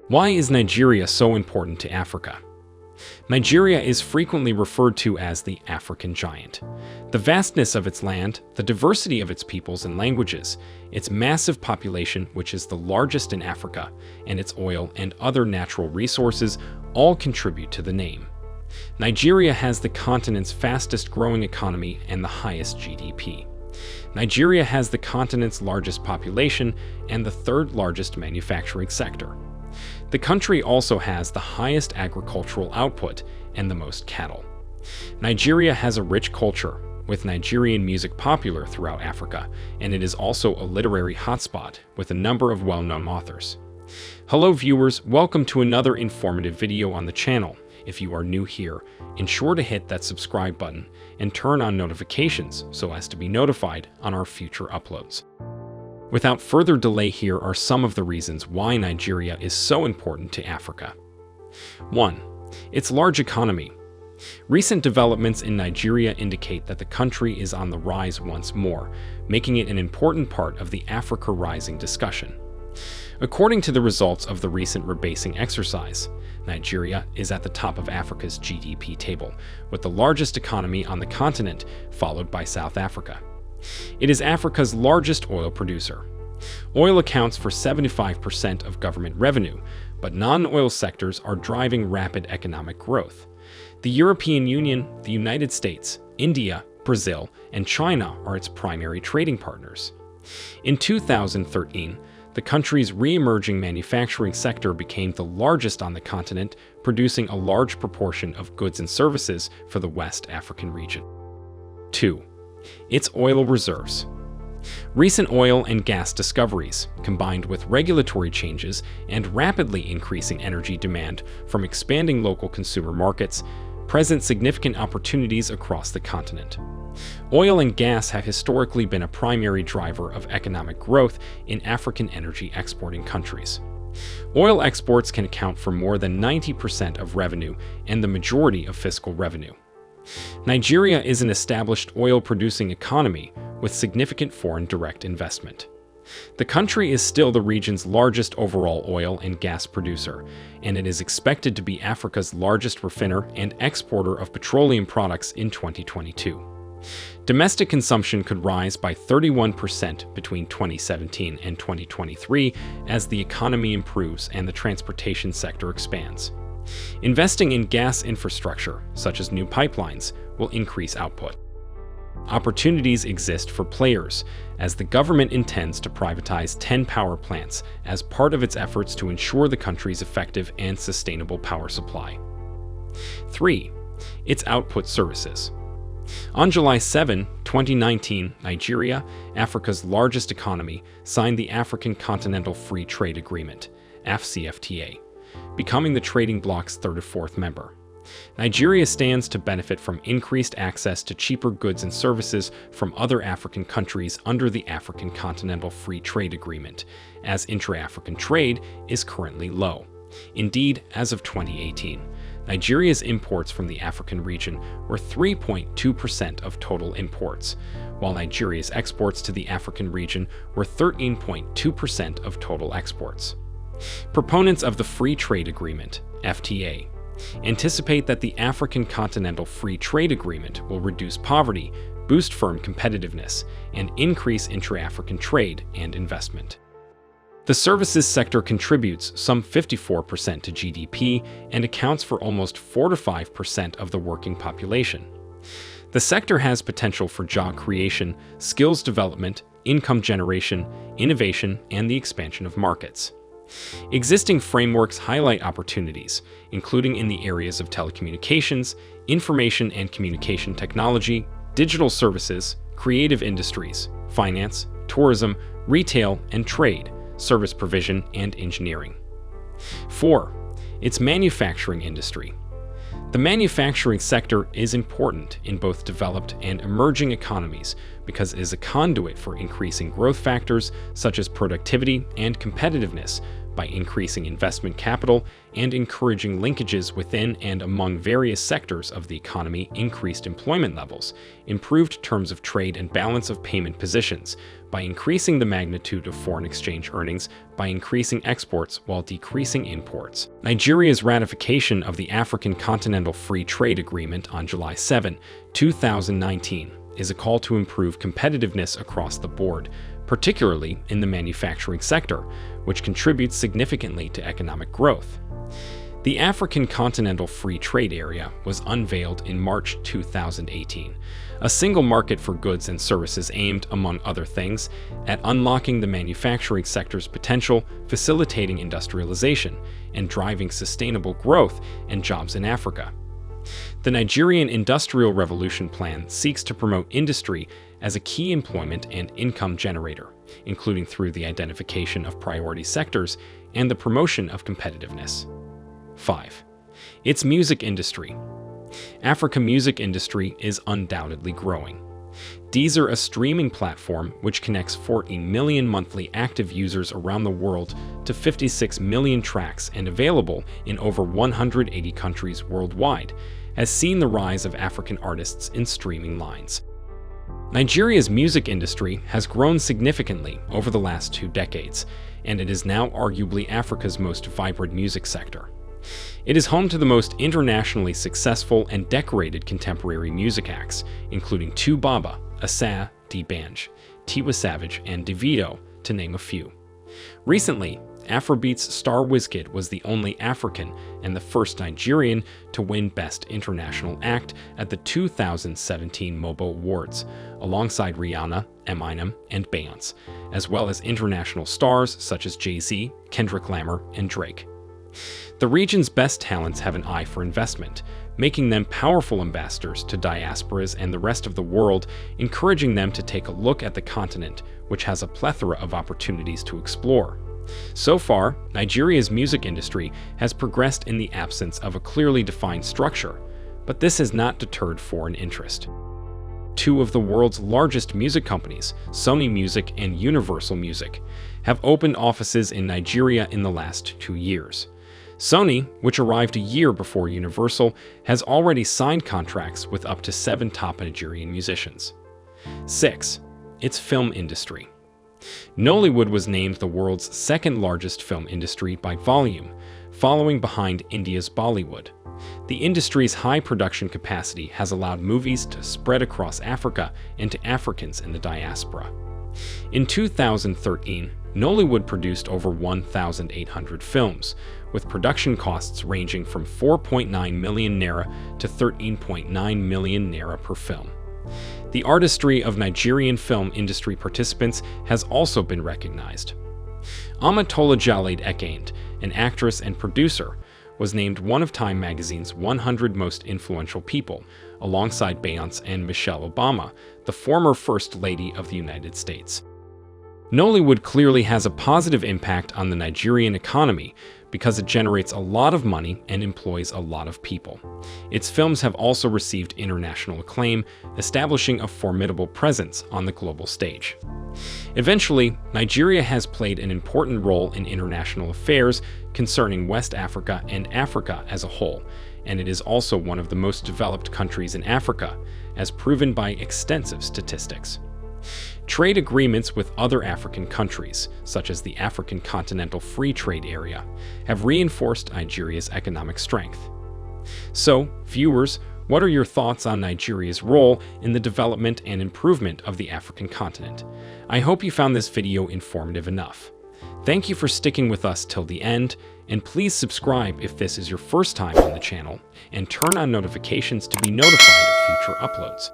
Why is Nigeria so important to Africa? Nigeria is frequently referred to as the African giant. The vastness of its land, the diversity of its peoples and languages, its massive population, which is the largest in Africa, and its oil and other natural resources all contribute to the name. Nigeria has the continent's fastest growing economy and the highest GDP. Nigeria has the continent's largest population and the third largest manufacturing sector. The country also has the highest agricultural output and the most cattle. Nigeria has a rich culture, with Nigerian music popular throughout Africa, and it is also a literary hotspot with a number of well-known authors. Hello viewers, welcome to another informative video on the channel. If you are new here, ensure to hit that subscribe button and turn on notifications so as to be notified on our future uploads. Without further delay, here are some of the reasons why Nigeria is so important to Africa. 1. Its large economy. Recent developments in Nigeria indicate that the country is on the rise once more, making it an important part of the Africa Rising discussion. According to the results of the recent rebasing exercise, Nigeria is at the top of Africa's GDP table, with the largest economy on the continent, followed by South Africa. It is Africa's largest oil producer. Oil accounts for 75% of government revenue, but non-oil sectors are driving rapid economic growth. The European Union, the United States, India, Brazil, and China are its primary trading partners. In 2013, the country's re-emerging manufacturing sector became the largest on the continent, producing a large proportion of goods and services for the West African region. 2. Its oil reserves. Recent oil and gas discoveries, combined with regulatory changes and rapidly increasing energy demand from expanding local consumer markets, present significant opportunities across the continent. Oil and gas have historically been a primary driver of economic growth in African energy exporting countries. Oil exports can account for more than 90% of revenue and the majority of fiscal revenue. Nigeria is an established oil-producing economy with significant foreign direct investment. The country is still the region's largest overall oil and gas producer, and it is expected to be Africa's largest refiner and exporter of petroleum products in 2022. Domestic consumption could rise by 31% between 2017 and 2023 as the economy improves and the transportation sector expands. Investing in gas infrastructure, such as new pipelines, will increase output. Opportunities exist for players, as the government intends to privatize 10 power plants as part of its efforts to ensure the country's effective and sustainable power supply. 3. Its output services. On July 7, 2019, Nigeria, Africa's largest economy, signed the African Continental Free Trade Agreement, AfCFTA, becoming the trading bloc's 34th member. Nigeria stands to benefit from increased access to cheaper goods and services from other African countries under the African Continental Free Trade Agreement, as intra-African trade is currently low. Indeed, as of 2018, Nigeria's imports from the African region were 3.2% of total imports, while Nigeria's exports to the African region were 13.2% of total exports. Proponents of the Free Trade Agreement, FTA, anticipate that the African Continental Free Trade Agreement will reduce poverty, boost firm competitiveness, and increase intra-African trade and investment. The services sector contributes some 54% to GDP and accounts for almost 4 to 5% of the working population. The sector has potential for job creation, skills development, income generation, innovation, and the expansion of markets. Existing frameworks highlight opportunities, including in the areas of telecommunications, information and communication technology, digital services, creative industries, finance, tourism, retail and trade, service provision, and engineering. 4. Its manufacturing industry. The manufacturing sector is important in both developed and emerging economies because it is a conduit for increasing growth factors such as productivity and competitiveness, by increasing investment capital and encouraging linkages within and among various sectors of the economy, increased employment levels, improved terms of trade and balance of payment positions, by increasing the magnitude of foreign exchange earnings, by increasing exports while decreasing imports. Nigeria's ratification of the African Continental Free Trade Agreement on July 7, 2019, is a call to improve competitiveness across the board, particularly in the manufacturing sector, which contributes significantly to economic growth. The African Continental Free Trade Area was unveiled in March 2018, a single market for goods and services aimed, among other things, at unlocking the manufacturing sector's potential, facilitating industrialization, and driving sustainable growth and jobs in Africa. The Nigerian Industrial Revolution Plan seeks to promote industry as a key employment and income generator, including through the identification of priority sectors and the promotion of competitiveness. 5. Its music industry. Africa's music industry is undoubtedly growing. Deezer, a streaming platform which connects 40 million monthly active users around the world to 56 million tracks and available in over 180 countries worldwide, has seen the rise of African artists in streaming lines. Nigeria's music industry has grown significantly over the last 2 decades, and it is now arguably Africa's most vibrant music sector. It is home to the most internationally successful and decorated contemporary music acts, including 2Baba, Asa, D'banj, Tiwa Savage, and Davido, to name a few. Recently, Afrobeats star Wizkid was the only African and the first Nigerian to win Best International Act at the 2017 MOBO Awards, alongside Rihanna, Eminem, and Beyonce, as well as international stars such as Jay-Z, Kendrick Lamar, and Drake. The region's best talents have an eye for investment, making them powerful ambassadors to diasporas and the rest of the world, encouraging them to take a look at the continent, which has a plethora of opportunities to explore. So far, Nigeria's music industry has progressed in the absence of a clearly defined structure, but this has not deterred foreign interest. 2 of the world's largest music companies, Sony Music and Universal Music, have opened offices in Nigeria in the last 2 years. Sony, which arrived a year before Universal, has already signed contracts with up to 7 top Nigerian musicians. 6. Its film industry. Nollywood was named the world's 2nd largest film industry by volume, following behind India's Bollywood. The industry's high production capacity has allowed movies to spread across Africa and to Africans in the diaspora. In 2013, Nollywood produced over 1,800 films, with production costs ranging from 4.9 million naira to 13.9 million naira per film. The artistry of Nigerian film industry participants has also been recognized. Amatola Jalade Ekaind, an actress and producer, was named one of Time magazine's 100 most influential people, alongside Beyonce and Michelle Obama, the former First Lady of the United States. Nollywood clearly has a positive impact on the Nigerian economy because it generates a lot of money and employs a lot of people. Its films have also received international acclaim, establishing a formidable presence on the global stage. Eventually, Nigeria has played an important role in international affairs concerning West Africa and Africa as a whole, and it is also one of the most developed countries in Africa, as proven by extensive statistics. Trade agreements with other African countries, such as the African Continental Free Trade Area, have reinforced Nigeria's economic strength. So, viewers, what are your thoughts on Nigeria's role in the development and improvement of the African continent? I hope you found this video informative enough. Thank you for sticking with us till the end, and please subscribe if this is your first time on the channel, and turn on notifications to be notified of future uploads.